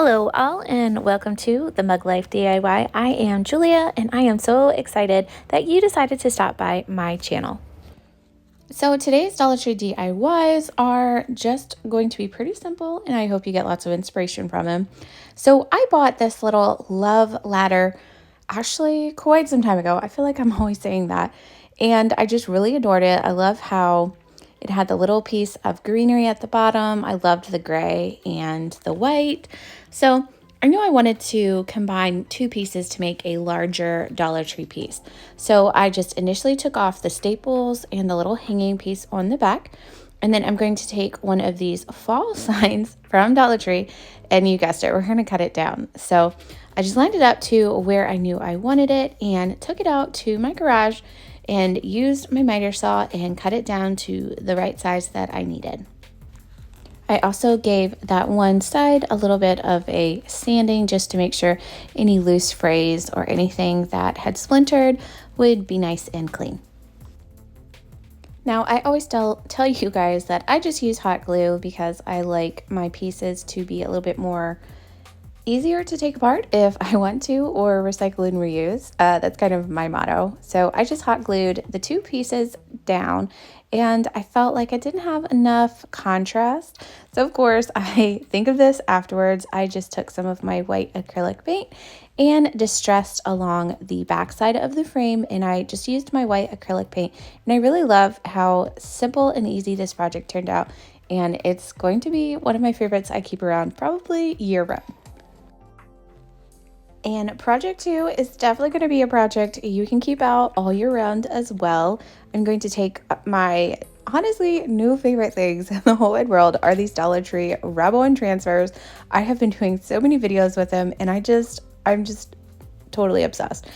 Hello all and welcome to the Mug Life DIY. I am Julia and I am so excited that you decided to stop by my channel. So today's Dollar Tree DIYs are just going to be pretty simple and I hope you get lots of inspiration from them. So I bought this little love ladder actually quite some time ago. I feel like I'm always saying that and I just really adored it. I love how it had the little piece of greenery at the bottom. I loved the gray and the white. So I knew I wanted to combine two pieces to make a larger Dollar Tree piece. So I just initially took off the staples and the little hanging piece on the back. And then I'm going to take one of these fall signs from Dollar Tree, and you guessed it, we're going to cut it down. So I just lined it up to where I knew I wanted it and took it out to my garage and used my miter saw and cut it down to the right size that I needed. I also gave that one side a little bit of a sanding just to make sure any loose frays or anything that had splintered would be nice and clean. Now, I always tell you guys that I just use hot glue because I like my pieces to be a little bit more easier to take apart if I want to, or recycle and reuse. That's kind of my motto. So I just hot glued the two pieces down and I felt like I didn't have enough contrast. So of course I think of this afterwards. I just took some of my white acrylic paint and distressed along the back side of the frame, and I just used my white acrylic paint, and I really love how simple and easy this project turned out, and it's going to be one of my favorites I keep around probably year-round. And project 2 is definitely going to be a project you can keep out all year round as well. I'm going to take my honestly new favorite things in the whole wide world are these Dollar Tree rub-on transfers. I have been doing so many videos with them and I'm just totally obsessed.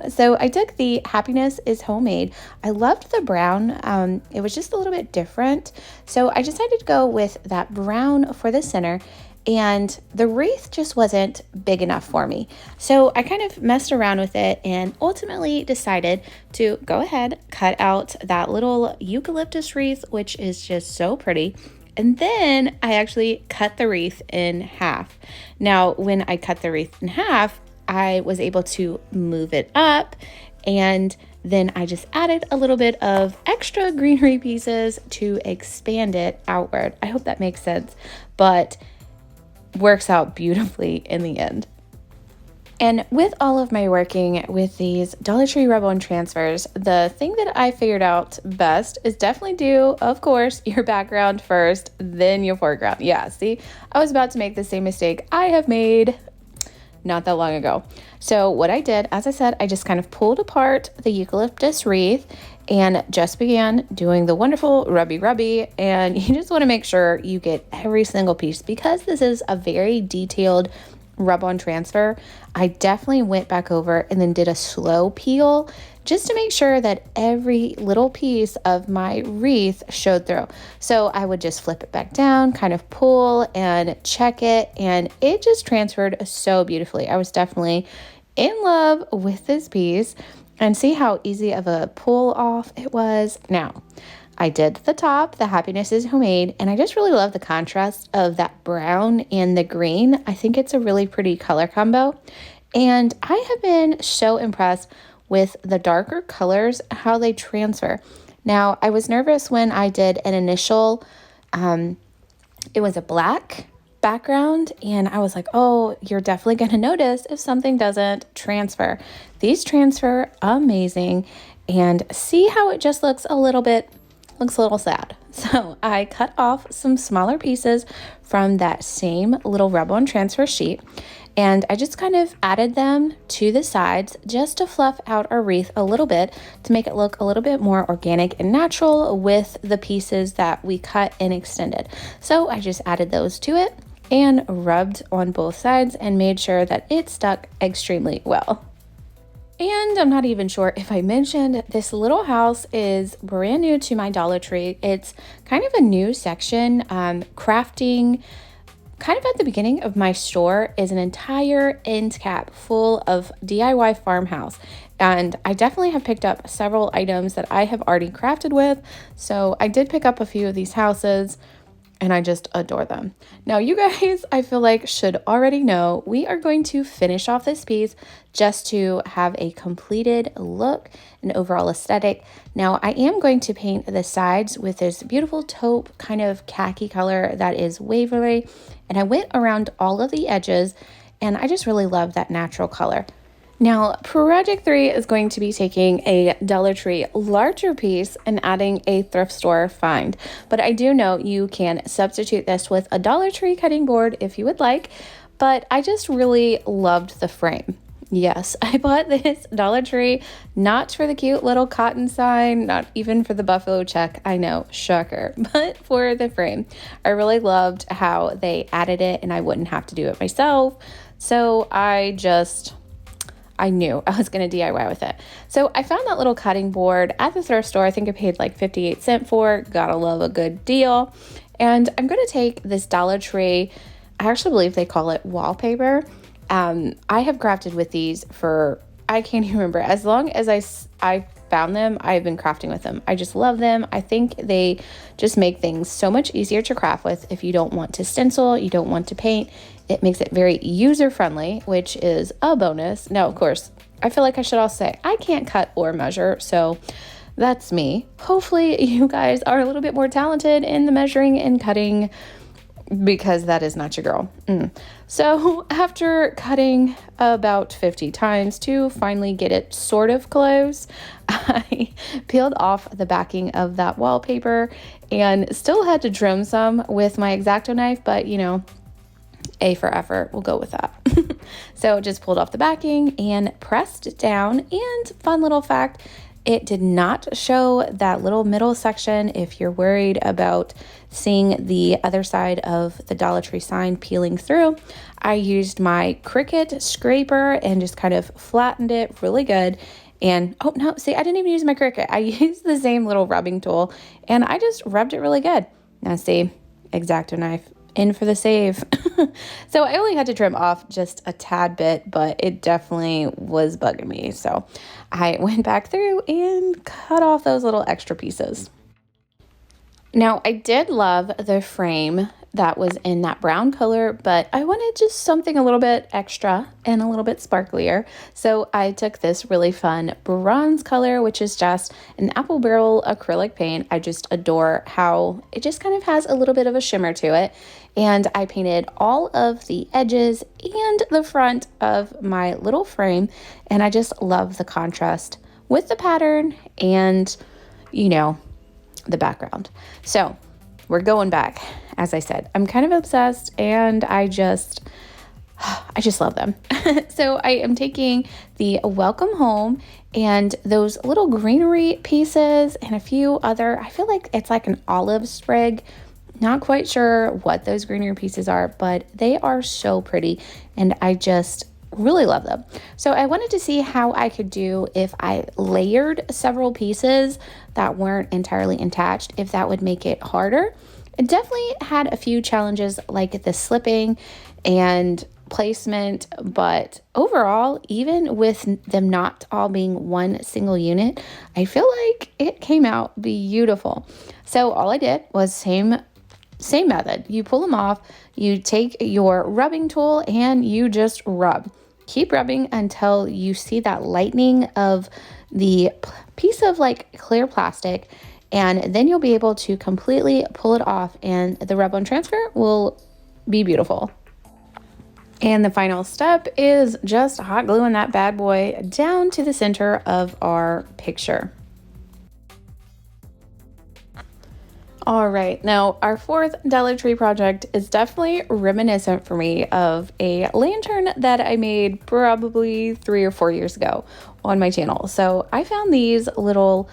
So I took the Happiness is Homemade. I loved the brown. It was just a little bit different. So I decided to go with that brown for the center. And the wreath just wasn't big enough for me. So I kind of messed around with it and ultimately decided to go ahead, cut out that little eucalyptus wreath, which is just so pretty. And then I actually cut the wreath in half. Now, when I cut the wreath in half, I was able to move it up, and then I just added a little bit of extra greenery pieces to expand it outward. I hope that makes sense, but works out beautifully in the end. And with all of my working with these Dollar Tree rub-on transfers, the thing that I figured out best is definitely do, of course, your background first, then your foreground. Yeah, see, I was about to make the same mistake I have made not that long ago. So what I did, as I said, I just kind of pulled apart the eucalyptus wreath and just began doing the wonderful rubby, and you just want to make sure you get every single piece because this is a very detailed rub-on transfer. I definitely went back over and then did a slow peel just to make sure that every little piece of my wreath showed through. So I would just flip it back down, kind of pull and check it, and it just transferred so beautifully. I was definitely in love with this piece, and see how easy of a pull off it was. Now, I did the top, the Happiness is Homemade, and I just really love the contrast of that brown and the green. I think it's a really pretty color combo, and I have been so impressed with the darker colors, how they transfer. Now, I was nervous when I did an initial, it was a black background, and I was like, oh, you're definitely going to notice if something doesn't transfer. These transfer amazing, and see how it just looks a little sad. So I cut off some smaller pieces from that same little rub-on transfer sheet, and I just kind of added them to the sides just to fluff out our wreath a little bit to make it look a little bit more organic and natural with the pieces that we cut and extended. So I just added those to it and rubbed on both sides and made sure that it stuck extremely well. And I'm not even sure if I mentioned this little house is brand new to my Dollar Tree. It's kind of a new section. Crafting, kind of at the beginning of my store, is an entire end cap full of DIY farmhouse. And I definitely have picked up several items that I have already crafted with. So I did pick up a few of these houses. and I just adore them. Now, you guys, I feel like should already know we are going to finish off this piece just to have a completed look and overall aesthetic. Now, I am going to paint the sides with this beautiful taupe kind of khaki color that is Waverly, and I went around all of the edges, and I just really love that natural color. Now, project 3 is going to be taking a Dollar Tree larger piece and adding a thrift store find. But I do know you can substitute this with a Dollar Tree cutting board if you would like, but I just really loved the frame. Yes, I bought this Dollar Tree not for the cute little cotton sign, not even for the buffalo check, I know, shocker, but for the frame. I really loved how they added it and I wouldn't have to do it myself. So I knew I was going to DIY with it. So I found that little cutting board at the thrift store. I think I paid like 58 cents for it. Gotta love a good deal. And I'm going to take this Dollar Tree, I actually believe they call it wallpaper. I have crafted with these for, I can't even remember, as long as I found them, I've been crafting with them. I just love them. I think they just make things so much easier to craft with if you don't want to stencil, you don't want to paint. It makes it very user-friendly, which is a bonus. Now, of course, I feel like I should also say I can't cut or measure, so that's me. Hopefully, you guys are a little bit more talented in the measuring and cutting, because that is not your girl. So after cutting about 50 times to finally get it sort of close, I peeled off the backing of that wallpaper and still had to trim some with my X-Acto knife, but you know, A for effort, we'll go with that. So just pulled off the backing and pressed it down, and fun little fact, it did not show that little middle section if you're worried about seeing the other side of the Dollar Tree sign peeling through. I used my Cricut scraper and just kind of flattened it really good. And oh no, see, I didn't even use my Cricut. I used the same little rubbing tool and I just rubbed it really good. Now see, X-Acto knife in for the save. So I only had to trim off just a tad bit, but it definitely was bugging me. So I went back through and cut off those little extra pieces. Now I did love the frame that was in that brown color, but I wanted just something a little bit extra and a little bit sparklier. So I took this really fun bronze color, which is just an apple barrel acrylic paint. I just adore how it just kind of has a little bit of a shimmer to it. And I painted all of the edges and the front of my little frame. And I just love the contrast with the pattern and, you know, the background. So we're going back. As I said, I'm kind of obsessed and I just love them. So I am taking the welcome home and those little greenery pieces and a few other, I feel like it's like an olive sprig. Not quite sure what those greenery pieces are, but they are so pretty and I just really love them. So I wanted to see how I could do if I layered several pieces that weren't entirely attached, if that would make it harder. It definitely had a few challenges like the slipping and placement, but overall, even with them not all being one single unit, I feel like it came out beautiful. So all I did was same method. You pull them off, you take your rubbing tool and you just rub. Keep rubbing until you see that lightening of the piece of like clear plastic, and then you'll be able to completely pull it off and the rub-on transfer will be beautiful. And the final step is just hot gluing that bad boy down to the center of our picture. All right, now our fourth Dollar Tree project is definitely reminiscent for me of a lantern that I made probably 3 or 4 years ago on my channel. So I found these little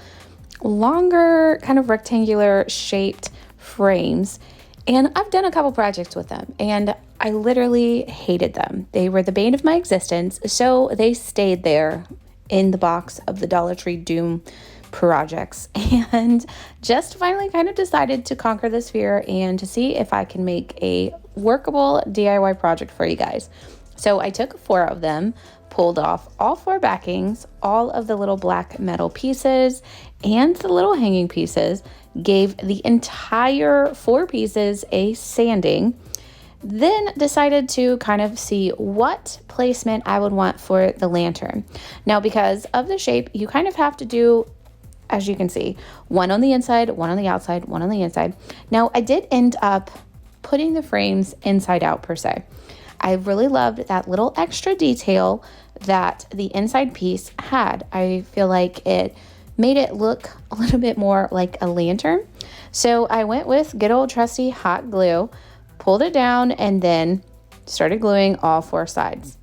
longer kind of rectangular shaped frames and I've done a couple projects with them and I literally hated them. They were the bane of my existence, so they stayed there in the box of the Dollar Tree Doom projects, and just finally kind of decided to conquer this fear and to see if I can make a workable DIY project for you guys. So I took 4 of them, pulled off all 4 backings, all of the little black metal pieces and the little hanging pieces, gave the entire 4 pieces a sanding, then decided to kind of see what placement I would want for the lantern. Now, because of the shape, you kind of have to do, as you can see, one on the inside, one on the outside, one on the inside. Now, I did end up putting the frames inside out per se. I really loved that little extra detail that the inside piece had. I feel like it made it look a little bit more like a lantern. So I went with good old trusty hot glue, pulled it down, and then started gluing all 4 sides.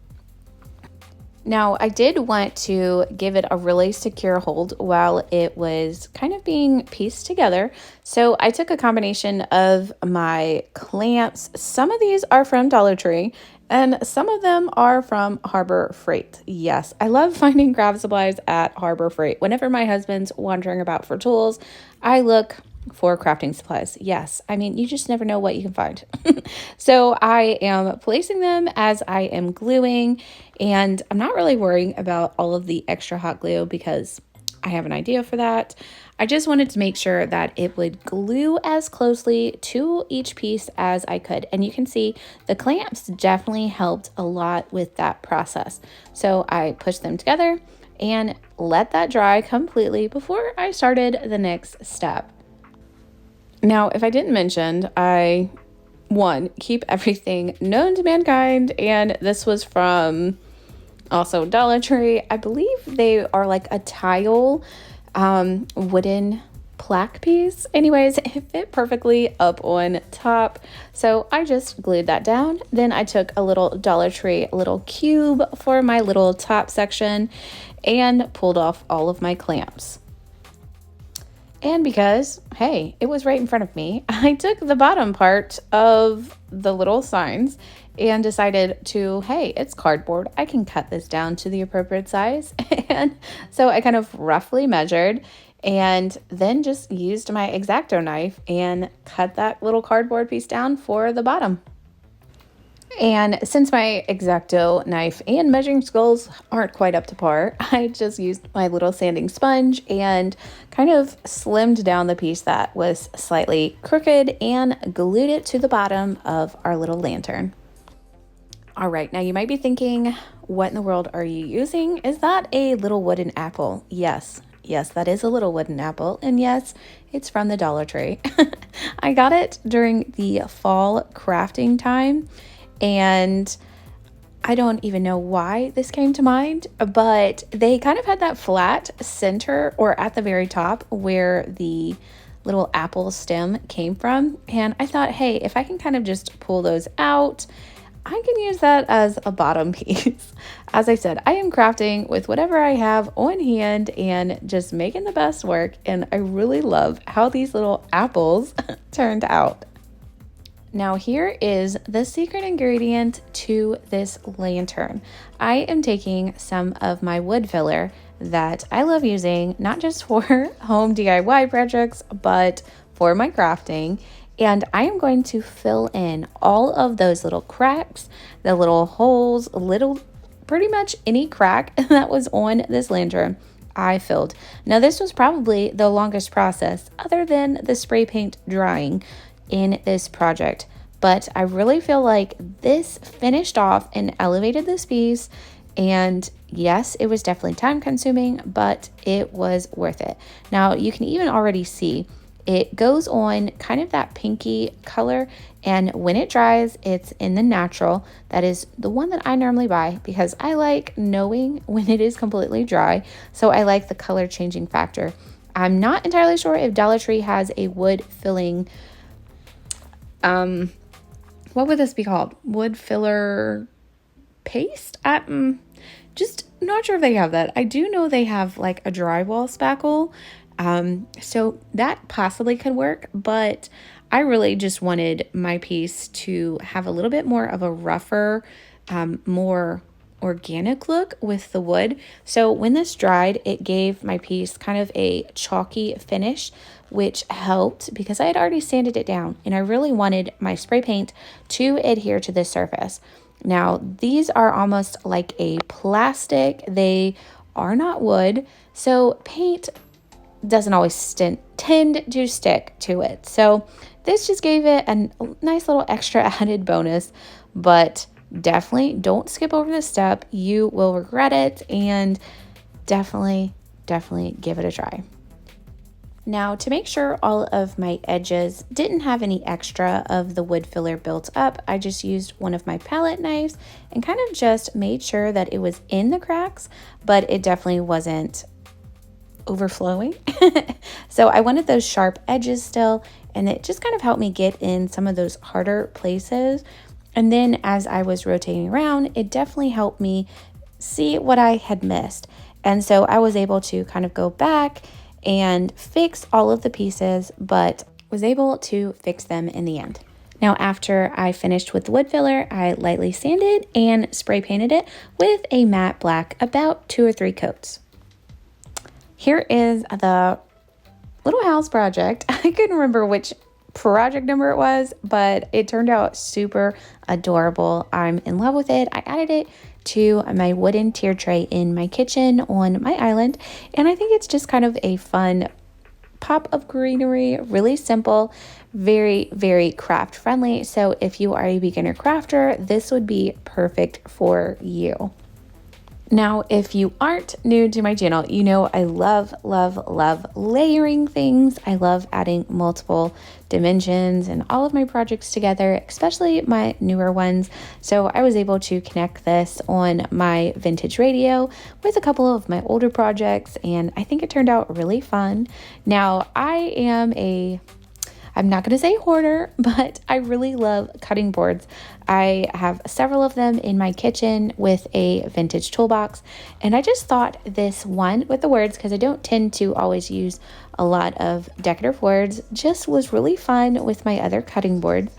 Now, I did want to give it a really secure hold while it was kind of being pieced together. So I took a combination of my clamps. Some of these are from Dollar Tree and some of them are from Harbor Freight. Yes, I love finding craft supplies at Harbor Freight. Whenever my husband's wandering about for tools, I look for crafting supplies. Yes, I mean, you just never know what you can find. So I am placing them as I am gluing, and I'm not really worrying about all of the extra hot glue because I have an idea for that. I just wanted to make sure that it would glue as closely to each piece as I could. And you can see the clamps definitely helped a lot with that process. So I pushed them together and let that dry completely before I started the next step. Now, if I didn't mention, I, one, keep everything known to mankind, and this was from also Dollar Tree. I believe they are like a tile wooden plaque piece. Anyways, it fit perfectly up on top, so I just glued that down. Then I took a little Dollar Tree little cube for my little top section and pulled off all of my clamps. And because, hey, it was right in front of me, I took the bottom part of the little signs and decided to, hey, it's cardboard. I can cut this down to the appropriate size. And so I kind of roughly measured and then just used my X-Acto knife and cut that little cardboard piece down for the bottom. And since my X-Acto knife and measuring scales aren't quite up to par, I just used my little sanding sponge and kind of slimmed down the piece that was slightly crooked and glued it to the bottom of our little lantern. All right, now you might be thinking, what in the world are you using? Is that a little wooden apple? Yes, that is a little wooden apple. And yes, it's from the Dollar Tree. I got it during the fall crafting time. And I don't even know why this came to mind, but they kind of had that flat center or at the very top where the little apple stem came from. And I thought, hey, if I can kind of just pull those out, I can use that as a bottom piece. As I said, I am crafting with whatever I have on hand and just making the best work. And I really love how these little apples turned out. Now here is the secret ingredient to this lantern. I am taking some of my wood filler that I love using, not just for home DIY projects, but for my crafting. And I am going to fill in all of those little cracks, the little holes, pretty much any crack that was on this lantern. I filled. Now this was probably the longest process other than the spray paint drying in this project, but I really feel like this finished off and elevated this piece. And yes, it was definitely time consuming, but it was worth it. Now you can even already see it goes on kind of that pinky color, and when it dries, it's in the natural. That is the one that I normally buy because I like knowing when it is completely dry. So I like the color changing factor. I'm not entirely sure if Dollar Tree has a wood filling, what would this be called? Wood filler paste? Just not sure if they have that. I do know they have like a drywall spackle. So that possibly could work, but I really just wanted my piece to have a little bit more of a rougher, more organic look with the wood. So when this dried, it gave my piece kind of a chalky finish, which helped because I had already sanded it down and I really wanted my spray paint to adhere to the surface. Now, these are almost like a plastic. They are not wood. So paint doesn't always tend to stick to it. So this just gave it a nice little extra added bonus, but definitely don't skip over this step. You will regret it, and definitely give it a try. Now, to make sure all of my edges didn't have any extra of the wood filler built up, I just used one of my palette knives and kind of just made sure that it was in the cracks, but it definitely wasn't overflowing. So I wanted those sharp edges still, and it just kind of helped me get in some of those harder places. And then as I was rotating around, it definitely helped me see what I had missed. And so I was able to kind of go back and fix all of the pieces, but was able to fix them in the end. Now, after I finished with the wood filler, I lightly sanded and spray painted it with a matte black, about 2 or 3 coats. Here is the little house project. I couldn't remember which project number it was, but it turned out super adorable. I'm in love with it. I added it to my wooden tier tray in my kitchen on my island, and I think it's just kind of a fun pop of greenery, really simple, very craft friendly. So if you are a beginner crafter, this would be perfect for you. Now, if you aren't new to my channel, you know I love layering things. I love adding multiple dimensions and all of my projects together, especially my newer ones. So I was able to connect this on my vintage radio with a couple of my older projects, and I think it turned out really fun. Now, I'm not going to say hoarder, but I really love cutting boards. I have several of them in my kitchen with a vintage toolbox, and I just thought this one with the words, because I don't tend to always use a lot of decorative words, just was really fun with my other cutting boards.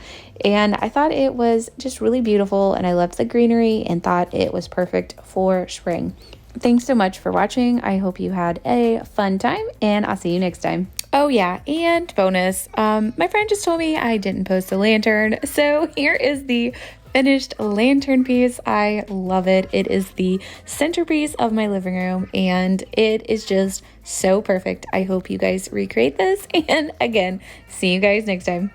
And I thought it was just really beautiful, and I loved the greenery and thought it was perfect for spring. Thanks so much for watching. I hope you had a fun time, and I'll see you next time. Oh yeah, and bonus, my friend just told me I didn't post a lantern, so here is the finished lantern piece. I love it. It is the centerpiece of my living room, and it is just so perfect. I hope you guys recreate this, and again, see you guys next time.